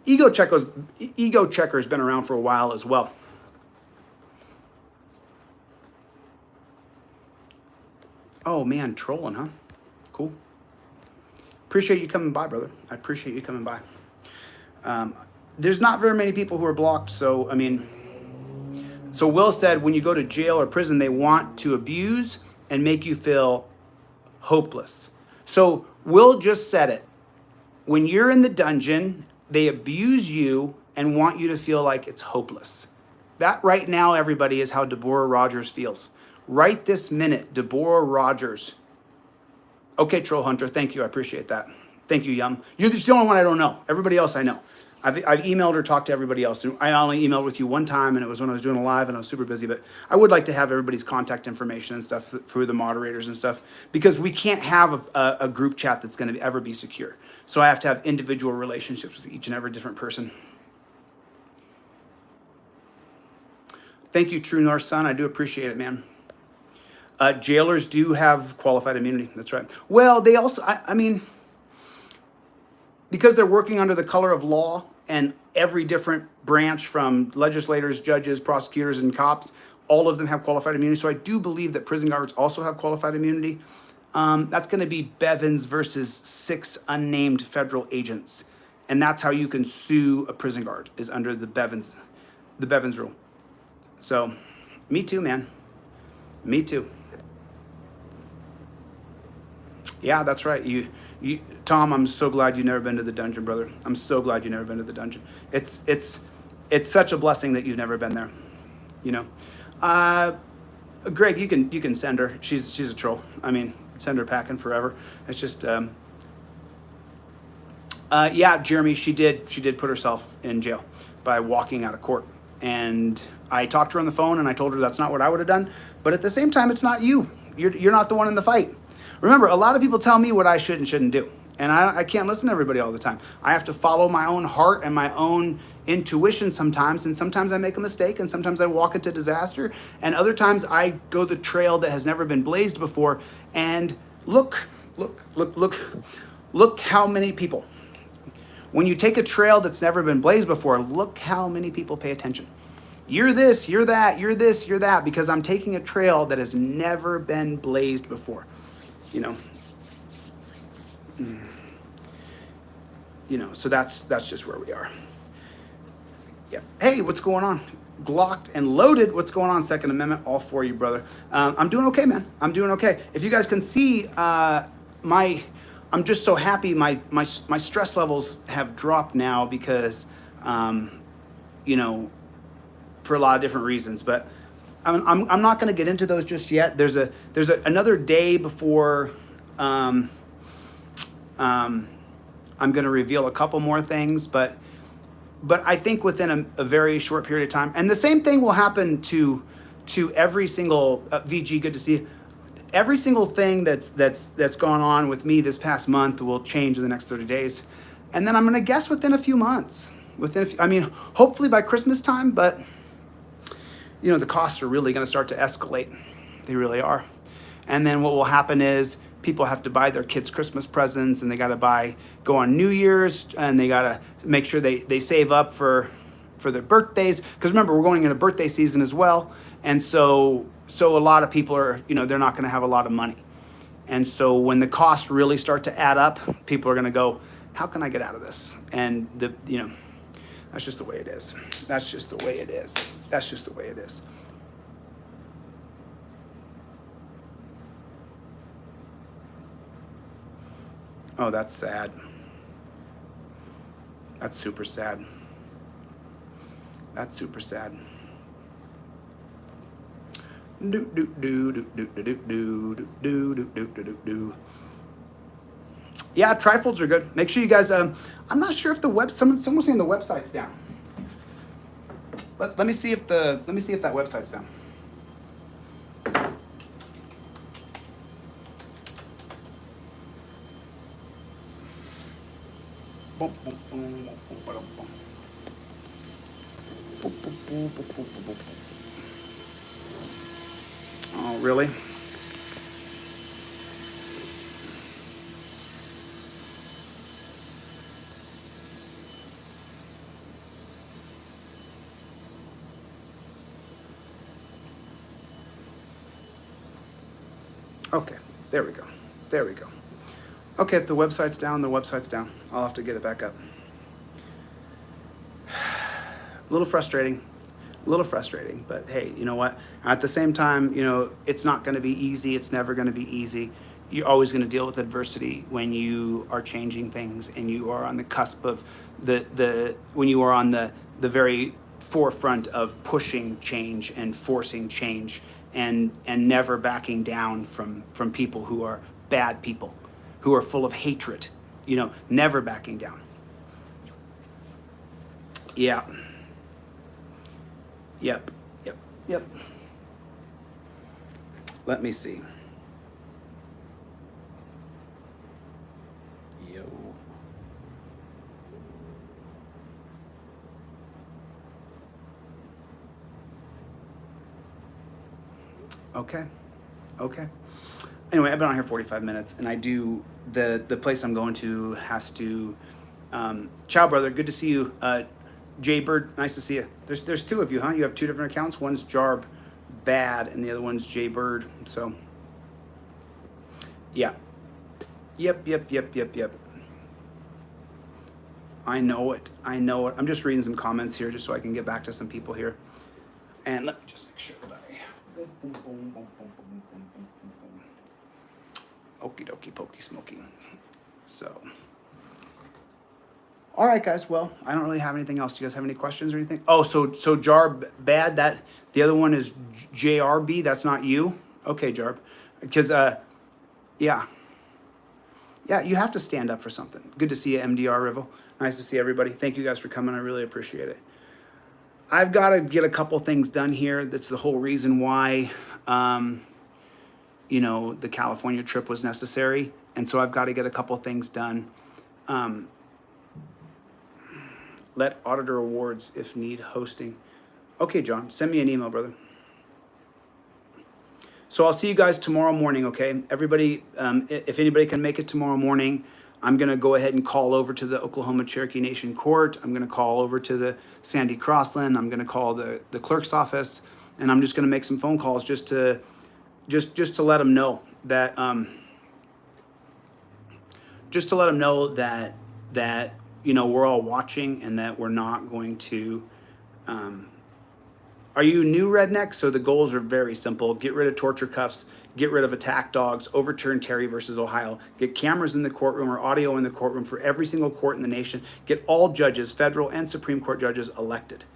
Ego Checker's been around for a while as well. Oh, man, trolling, huh? Cool. Appreciate you coming by, brother. I appreciate you coming by. There's not very many people who are blocked, so I mean, so Will said when you go to jail or prison, they want to abuse and make you feel hopeless. So Will just said it. When you're in the dungeon, they abuse you and want you to feel like it's hopeless. That right now, everybody, is how Deboraugh Rogers feels. Right this minute, Deboraugh Rogers. Okay, Troll Hunter, thank you. I appreciate that. Thank you, Yum. You're just the only one I don't know. Everybody else I know. I've emailed or talked to everybody else. I only emailed with you one time, and it was when I was doing a live, and I was super busy. But I would like to have everybody's contact information and stuff through the moderators and stuff, because we can't have a group chat that's going to ever be secure. So I have to have individual relationships with each and every different person. Thank you, True North Sun. I do appreciate it, man. Jailers do have qualified immunity. That's right. Well, they also, I mean, because they're working under the color of law, and every different branch from legislators, judges, prosecutors, and cops, all of them have qualified immunity. So I do believe that prison guards also have qualified immunity. That's going to be Bevins versus 6 unnamed federal agents. And that's how you can sue a prison guard, is under the Bevins rule. So, me too, man. Me too. Yeah, that's right. Tom, I'm so glad you've never been to the dungeon, brother. I'm so glad you've never been to the dungeon. It's such a blessing that you've never been there. You know, Greg, you can send her. She's a troll. I mean, send her packing forever. It's just, yeah, Jeremy, she did put herself in jail by walking out of court. And I talked to her on the phone, and I told her that's not what I would have done. But at the same time, it's not you. You're not the one in the fight. Remember, a lot of people tell me what I should and shouldn't do. And I can't listen to everybody all the time. I have to follow my own heart and my own intuition sometimes. And sometimes I make a mistake, and sometimes I walk into disaster. And other times I go the trail that has never been blazed before. And look how many people. When you take a trail that's never been blazed before, look how many people pay attention. You're this, you're that, you're this, you're that, because I'm taking a trail that has never been blazed before. You know, so that's just where we are. Yeah. Hey, what's going on? Glocked and loaded. What's going on? Second Amendment, all for you, brother. I'm doing okay, man. I'm doing okay. If you guys can see, I'm just so happy. My stress levels have dropped now because, you know, for a lot of different reasons. But I'm not going to get into those just yet. There's another day before I'm going to reveal a couple more things, but I think within a very short period of time, and the same thing will happen to every single VG. Good to see you. Every single thing that's gone on with me this past month will change in the next 30 days, and then I'm going to guess within a few months. I mean, hopefully by Christmas time, but you know, the costs are really going to start to escalate. They really are. And then what will happen is people have to buy their kids Christmas presents, and they got to go on New Year's, and they got to make sure they save up for their birthdays. Because remember, we're going into birthday season as well. And so a lot of people are, you know, they're not going to have a lot of money. And so when the costs really start to add up, people are going to go, how can I get out of this? And you know, that's just the way it is. That's just the way it is. That's just the way it is. Oh, that's sad. That's super sad. That's super sad. Do do do do do do do do do do do do. Yeah, trifolds are good. Make sure you guys. I'm not sure if the someone's saying the website's down. Let me see if that website's down. Oh, really? Okay, there we go. There we go. Okay, if the website's down, the website's down. I'll have to get it back up. A little frustrating, but hey, you know what? At the same time, you know, it's not going to be easy. It's never going to be easy. You're always going to deal with adversity when you are changing things and you are on the cusp of when you are on the very forefront of pushing change and forcing change and never backing down from people who are bad people, who are full of hatred, you know, never backing down. Yeah. Yep. Let me see. Yo. Okay. Anyway, I've been on here 45 minutes, and I do the place I'm going to has to. Ciao, brother. Good to see you. Jay Bird, nice to see you. There's two of you, huh? You have two different accounts. One's Jarb Bad, and the other one's Jay Bird. So, yeah. Yep. I know it. I'm just reading some comments here just so I can get back to some people here. And let me just make sure that Okie dokie pokey smoking. So, all right, guys. Well, I don't really have anything else. Do you guys have any questions or anything? Oh, so Jarb Bad. That the other one is JRB. That's not you. Okay, Jarb. Because yeah, you have to stand up for something. Good to see you, MDR Rivel. Nice to see everybody. Thank you guys for coming. I really appreciate it. I've got to get a couple things done here. That's the whole reason why, you know, the California trip was necessary. And so I've got to get a couple things done. Let Auditor Awards if need hosting. Okay, John, send me an email, brother. So I'll see you guys tomorrow morning, okay? Everybody, if anybody can make it tomorrow morning, I'm going to go ahead and call over to the Oklahoma Cherokee Nation Court. I'm going to call over to the Sandy Crossland. I'm going to call the clerk's office, and I'm just going to make some phone calls just to let them know that that you know, we're all watching and that we're not going to. Are you new, redneck? So the goals are very simple. Get rid of torture cuffs. Get rid of attack dogs, overturn Terry versus Ohio, get cameras in the courtroom or audio in the courtroom for every single court in the nation, get all judges, federal and Supreme Court judges elected,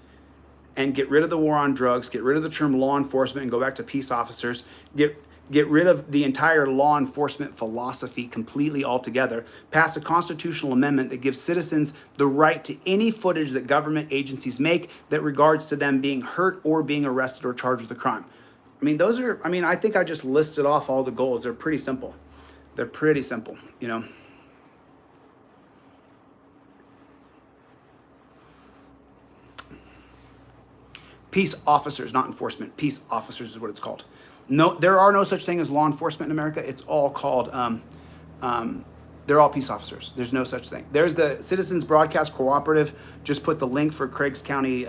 and get rid of the war on drugs, get rid of the term law enforcement and go back to peace officers, get rid of the entire law enforcement philosophy completely altogether, pass a constitutional amendment that gives citizens the right to any footage that government agencies make that regards to them being hurt or being arrested or charged with a crime. I mean, I think I just listed off all the goals. They're pretty simple. You know. Peace officers, not enforcement. Peace officers is what it's called. No, there are no such thing as law enforcement in America. It's all called, they're all peace officers. There's no such thing. There's the Citizens Broadcast Cooperative. Just put the link for Craigs County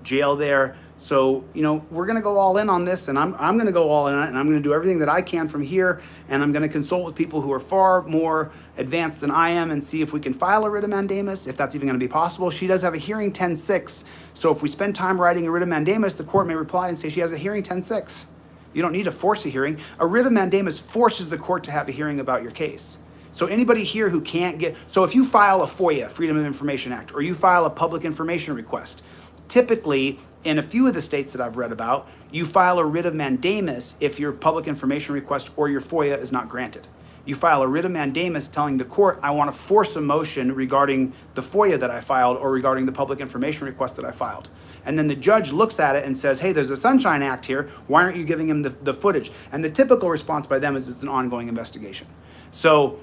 Jail there. So, you know, we're going to go all in on this, and I'm going to go all in on it, and I'm going to do everything that I can from here, and I'm going to consult with people who are far more advanced than I am and see if we can file a writ of mandamus, if that's even going to be possible. She does have a hearing 10-6, so if we spend time writing a writ of mandamus, the court may reply and say she has a hearing 10-6. You don't need to force a hearing. A writ of mandamus forces the court to have a hearing about your case. So anybody here who can't get, so if you file a FOIA, Freedom of Information Act, or you file a public information request, typically, in a few of the states that I've read about, you file a writ of mandamus if your public information request or your FOIA is not granted. You file a writ of mandamus telling the court, I want to force a motion regarding the FOIA that I filed or regarding the public information request that I filed. And then the judge looks at it and says, hey, there's a Sunshine Act here. Why aren't you giving him the footage? And the typical response by them is it's an ongoing investigation. So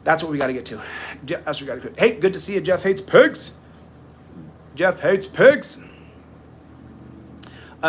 that's what we got to get to. That's what we got to do. Hey, good to see you. Jeff hates pigs. Jeff hates pigs.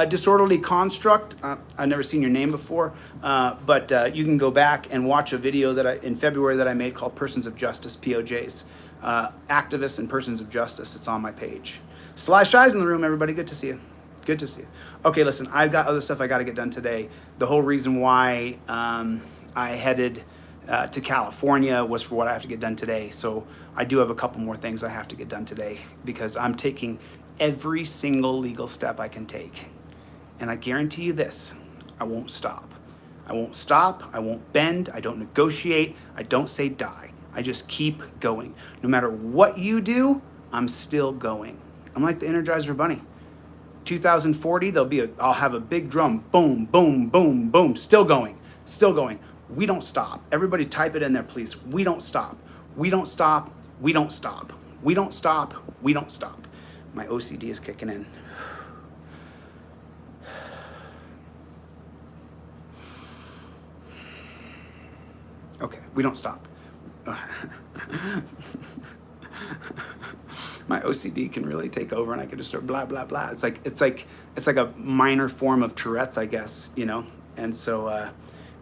Disorderly Construct. I've never seen your name before, but you can go back and watch a video that in February that I made called Persons of Justice, POJs. Activists and Persons of Justice. It's on my page. Sly Shy's in the room, everybody. Good to see you. Good to see you. Okay, listen, I've got other stuff I got to get done today. The whole reason why I headed to California was for what I have to get done today. So I do have a couple more things I have to get done today because I'm taking every single legal step I can take. And I guarantee you this, I won't stop. I won't stop, I won't bend, I don't negotiate, I don't say die. I just keep going. No matter what you do, I'm still going. I'm like the Energizer Bunny. 2040, I'll have a big drum, boom, boom, boom, boom, still going, still going. We don't stop. Everybody type it in there, please. We don't stop. We don't stop. We don't stop. We don't stop. We don't stop. My OCD is kicking in. Okay, we don't stop. My OCD can really take over, and I can just start blah blah blah. It's like a minor form of Tourette's, I guess, you know. And so,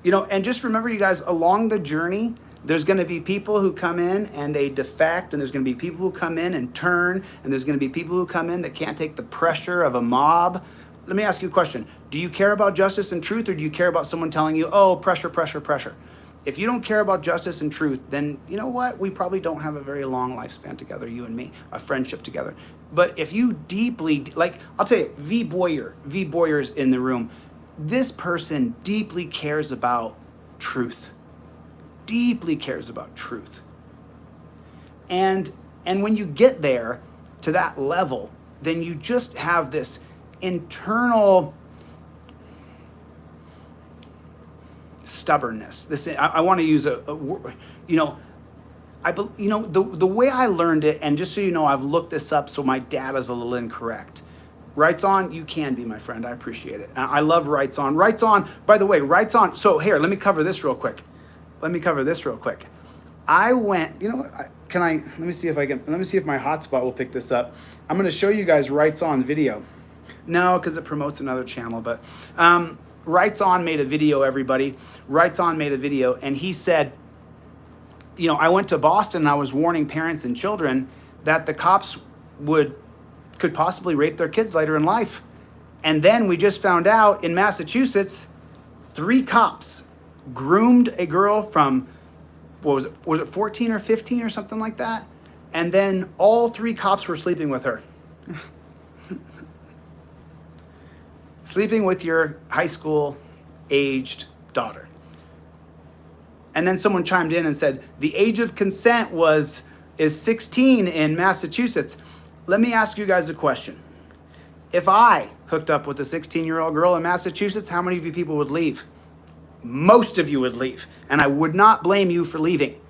and just remember, you guys, along the journey, there's going to be people who come in and they defect, and there's going to be people who come in and turn, and there's going to be people who come in that can't take the pressure of a mob. Let me ask you a question. Do you care about justice and truth, or do you care about someone telling you, oh, pressure, pressure, pressure? If you don't care about justice and truth, then you know what? We probably don't have a very long lifespan together, you and me, a friendship together. But if you deeply, like, I'll tell you, V. Boyer's in the room. This person deeply cares about truth. Deeply cares about truth. And when you get there to that level, then you just have this internal stubbornness. I want to use the way I learned it, and just so you know, I've looked this up, so my data is a little incorrect. Rights on, you can be my friend. I appreciate it. I love rights on. Rights on, by the way, rights on. So here, let me cover this real quick. I went, let me see if my hotspot will pick this up. I'm going to show you guys Rights On video. No, because it promotes another channel, but Rights On made a video, everybody. Rights On made a video, and he said, I went to Boston and I was warning parents and children that the cops could possibly rape their kids later in life. And then we just found out in Massachusetts, 3 cops groomed a girl from, was it 14 or 15 or something like that? And then all 3 cops were sleeping with her. Sleeping with your high school aged daughter. And then someone chimed in and said, the age of consent is 16 in Massachusetts. Let me ask you guys a question. If I hooked up with a 16-year-old girl in Massachusetts, how many of you people would leave? Most of you would leave, and I would not blame you for leaving.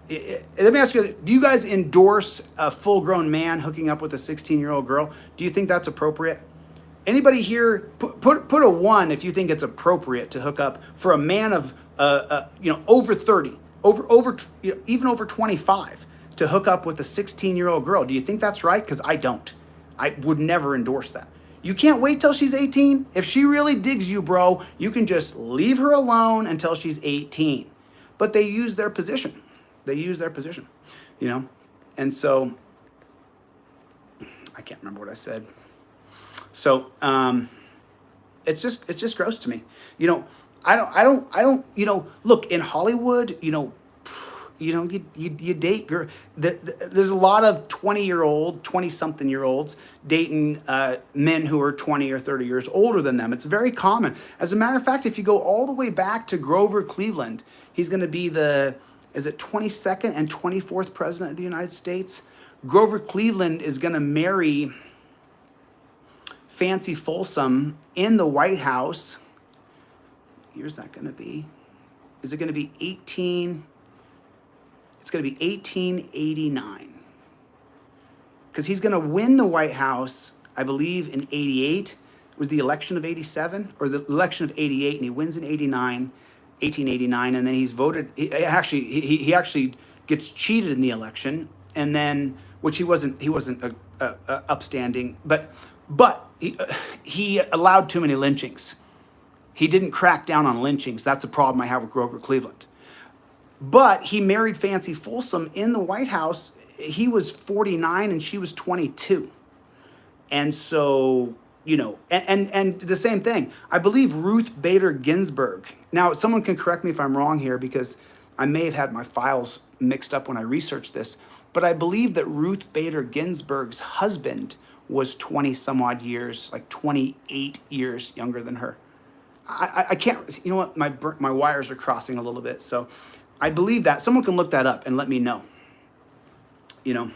Let me ask you, do you guys endorse a full-grown man hooking up with a 16-year-old girl? Do you think that's appropriate? Anybody here, put a 1 if you think it's appropriate to hook up for a man of over 30, even over 25, to hook up with a 16-year-old girl. Do you think that's right? Because I don't. I would never endorse that. You can't wait till she's 18. If she really digs you, bro, you can just leave her alone until she's 18. But they use their position. And so, I can't remember what I said. So, it's just gross to me. I don't, look, in Hollywood, you date girl. There's a lot of 20-something-year-olds dating men who are 20 or 30 years older than them. It's very common. As a matter of fact, if you go all the way back to Grover Cleveland, he's going to be the 22nd and 24th president of the United States? Grover Cleveland is going to marry Fancy Folsom in the White House. Here's that going to be? Is it going to be 18? It's going to be 1889. Because he's going to win the White House, I believe, in 88. It was the election of 87 or the election of 88, and he wins in 1889, and then he's voted. He actually gets cheated in the election, and then, which he wasn't upstanding, but he allowed too many lynchings. He didn't crack down on lynchings. That's a problem I have with Grover Cleveland. But he married Fancy Folsom in the White House. He was 49 and she was 22. And so, and the same thing. I believe Ruth Bader Ginsburg. Now, someone can correct me if I'm wrong here, because I may have had my files mixed up when I researched this, but I believe that Ruth Bader Ginsburg's husband was 20 some odd years, like 28 years younger than her. I can't, you know what, my wires are crossing a little bit, so I believe that. Someone can look that up and let me know, you know.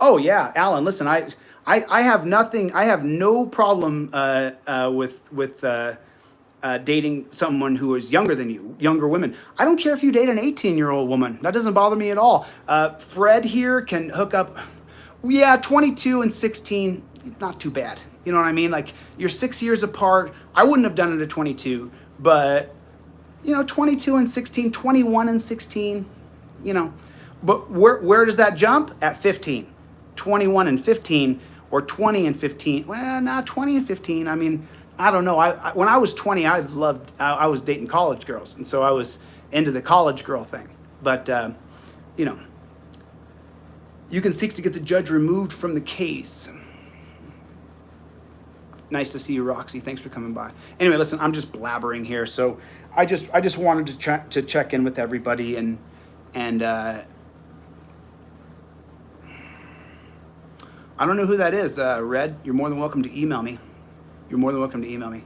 Oh yeah, Alan, listen, I have nothing, I have no problem with dating someone who is younger than you, younger women. I don't care if you date an 18-year-old woman. That doesn't bother me at all. Fred here can hook up, yeah, 22 and 16, not too bad. You know what I mean? Like, you're 6 years apart. I wouldn't have done it at 22, but, you know, 22 and 16, 21 and 16, you know. But where does that jump? At 15. 21 and 15, or 20 and 15. Well, not 20 and 15. I mean, I don't know. When I was 20, I was dating college girls, and so I was into the college girl thing. But, you know, you can seek to get the judge removed from the case. Nice to see you, Roxy. Thanks for coming by. Anyway, listen, I'm just blabbering here, so I just wanted to check in with everybody and I don't know who that is, Red. You're more than welcome to email me. You're more than welcome to email me.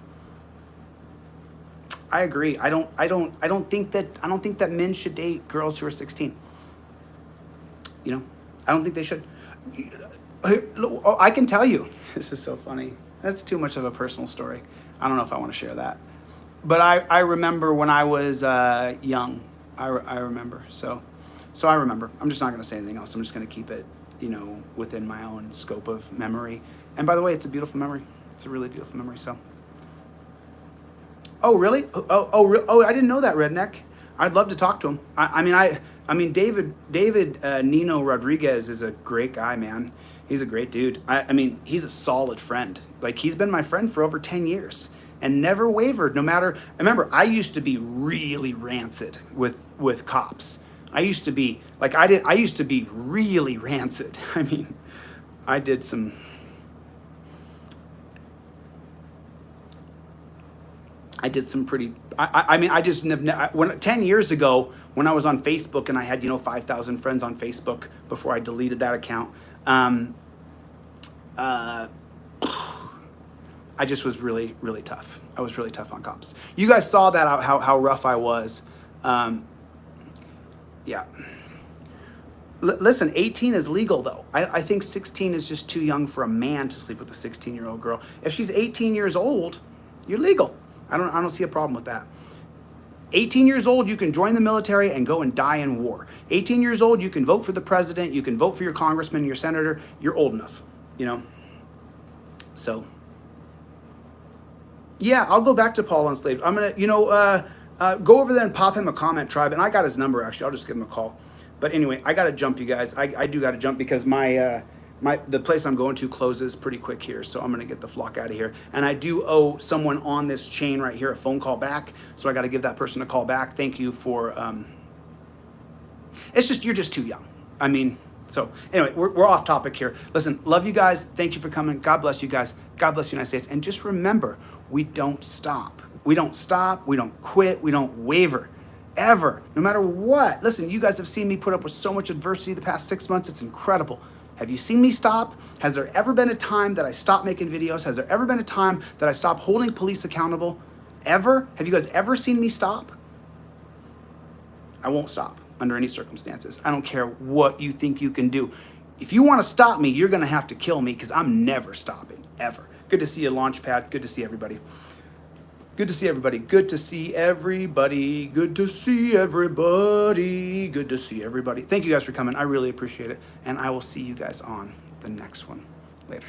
I agree. I don't think that men should date girls who are 16. You know, I don't think they should. I can tell you, this is so funny. That's too much of a personal story. I don't know if I want to share that. But I remember when I was young. I remember. So I remember. I'm just not going to say anything else. I'm just going to keep it, you know, within my own scope of memory. And by the way, it's a beautiful memory. It's a really beautiful memory. So. Oh really? Oh! I didn't know that, Redneck. I'd love to talk to him. I mean, David Nino Rodriguez is a great guy, man. He's a great dude. I mean, he's a solid friend. Like, he's been my friend for over 10 years and never wavered. No matter. Remember, I used to be really rancid with cops. I used to be like I used to be really rancid. I mean, I did some. Pretty. I mean, I just when 10 years ago when I was on Facebook and I had 5,000 friends on Facebook before I deleted that account. I just was really, really tough. I was really tough on cops. You guys saw that how rough I was. Yeah. Listen, 18 is legal though. I think 16 is just too young for a man to sleep with a 16-year-old girl. If she's 18 years old, you're legal. I don't see a problem with that. 18 years old, you can join the military and go and die in war. 18 years old, you can vote for the president, you can vote for your congressman, your senator. You're old enough, you know. So, yeah, I'll go back to Paul Unslaved. I'm gonna, go over there and pop him a comment, Tribe. And I got his number actually. I'll just give him a call. But anyway, I gotta jump, you guys. I do gotta jump because the place I'm going to closes pretty quick here, so I'm gonna get the flock out of here. And I do owe someone on this chain right here a phone call back, so I got to give that person a call back. Thank you for. It's just you're just too young. I mean, so anyway, we're off topic here. Listen, love you guys. Thank you for coming. God bless you guys. God bless the United States. And just remember, we don't stop. We don't stop. We don't quit. We don't waver. Ever. No matter what. Listen, you guys have seen me put up with so much adversity the past 6 months. It's incredible. Have you seen me stop? Has there ever been a time that I stopped making videos? Has there ever been a time that I stopped holding police accountable? Ever? Have you guys ever seen me stop? I won't stop under any circumstances. I don't care what you think you can do. If you want to stop me, you're going to have to kill me because I'm never stopping, ever. Good to see you, Launchpad. Good to see everybody. Good to see everybody. Good to see everybody. Good to see everybody. Good to see everybody. Thank you guys for coming. I really appreciate it. And I will see you guys on the next one. Later.